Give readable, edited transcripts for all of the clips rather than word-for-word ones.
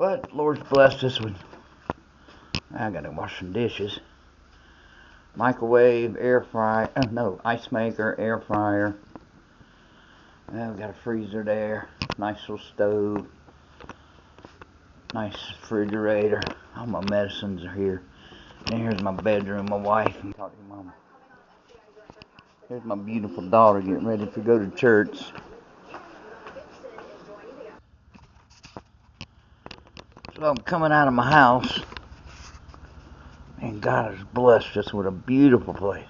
But Lord's blessed us with, I gotta wash some dishes. Microwave, air fryer, ice maker, air fryer. We've got a freezer there, nice little stove, nice refrigerator. All my medicines are here. And here's my bedroom, my wife. I'm talking to Mama. Here's my beautiful daughter getting ready to go to church. So I'm coming out of my house, and God has blessed us with a beautiful place.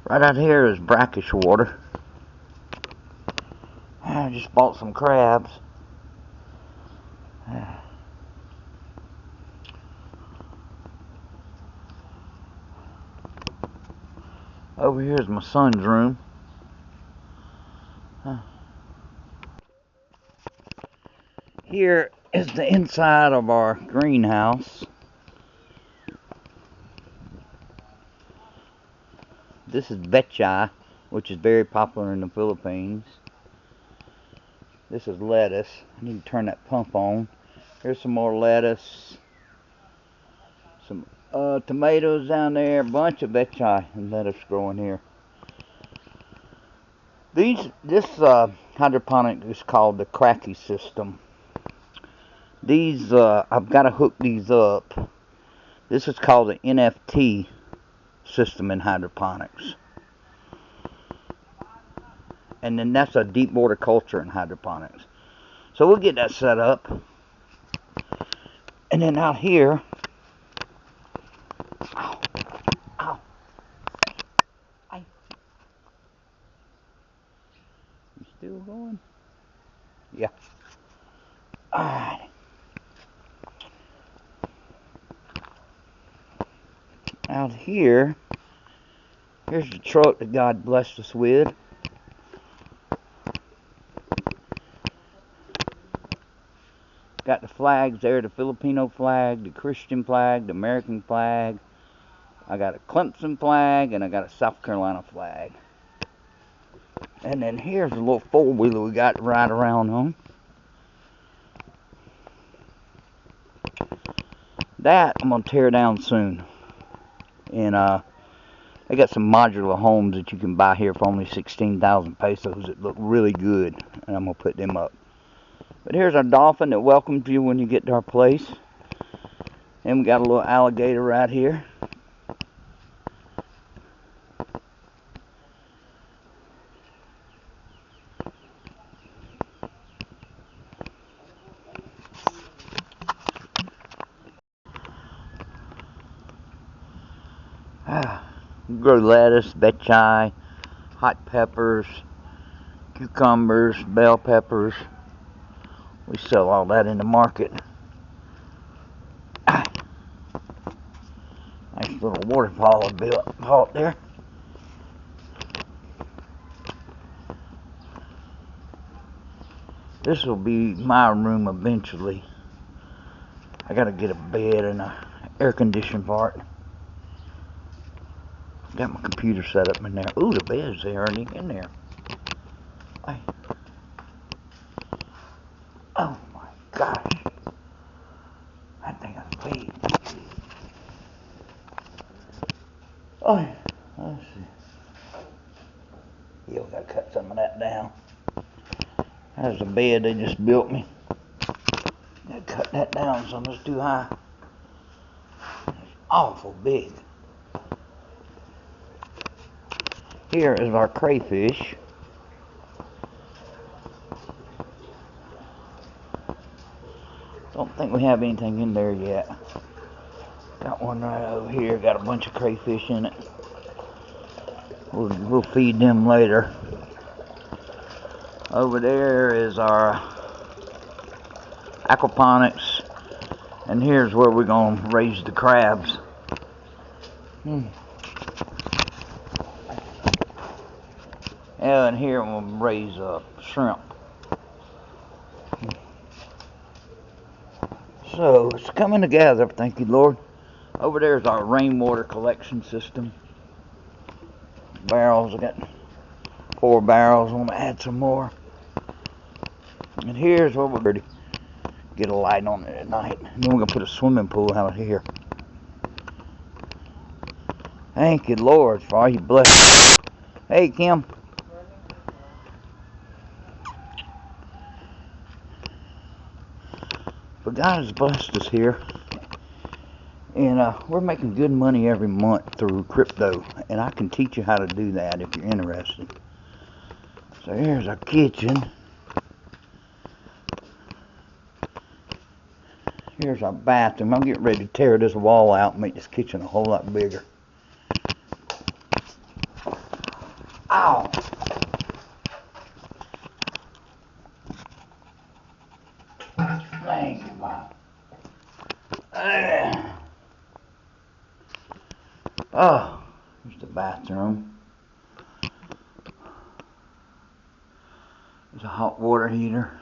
Right out here is brackish water. I just bought some crabs. Over here is my son's room. Here is the inside of our greenhouse. This is betchay, which is very popular in the Philippines. This is lettuce. I need to turn that pump on. Here's some more lettuce. Some tomatoes down there. A bunch of betchay and lettuce growing here. This hydroponic is called the cracky system. These I've got to hook these up. This is called the NFT system in hydroponics. And then that's a deep water culture in hydroponics. So we'll get that set up. And then out here, ow, you still going? Yeah. Alright. Out here, here's the truck that God blessed us with. Got the flags there, the Filipino flag, the Christian flag, the American flag. I got a Clemson flag, and I got a South Carolina flag. And then here's a little four-wheeler we got to ride around on. That I'm going to tear down soon. And they got some modular homes that you can buy here for only 16,000 pesos that look really good. And I'm going to put them up. But here's our dolphin that welcomes you when you get to our place. And we got a little alligator right here. We grow lettuce, betchay, hot peppers, cucumbers, bell peppers. We sell all that in the market. Nice little waterfall I built there. This will be my room eventually. I gotta get a bed and a air conditioning part. Got my computer set up in there. Ooh, the bed's already in there. Oh my gosh. That thing is big. Oh yeah. Let's see. Yeah, we gotta cut some of that down. There's a bed they just built me. Gotta cut that down, so it's too high. It's awful big. Here is our crayfish. Don't think we have anything in there yet. Got one right over here. Got a bunch of crayfish in it. We'll feed them later. Over there is our aquaponics. And here's where we're going to raise the crabs. And here we'll raise shrimp. So it's coming together, thank you, Lord. Over there is our rainwater collection system. Barrels, I got 4 barrels. I want to add some more. And here's where we're going to get a light on it at night. And then we're going to put a swimming pool out here. Thank you, Lord, for all you blessings. Hey, Kim. But God has blessed us here. And we're making good money every month through crypto. And I can teach you how to do that if you're interested. So here's our kitchen. Here's our bathroom. I'm getting ready to tear this wall out and make this kitchen a whole lot bigger. Ow! Thank you, Mom. Oh, here's the bathroom. There's a hot water heater.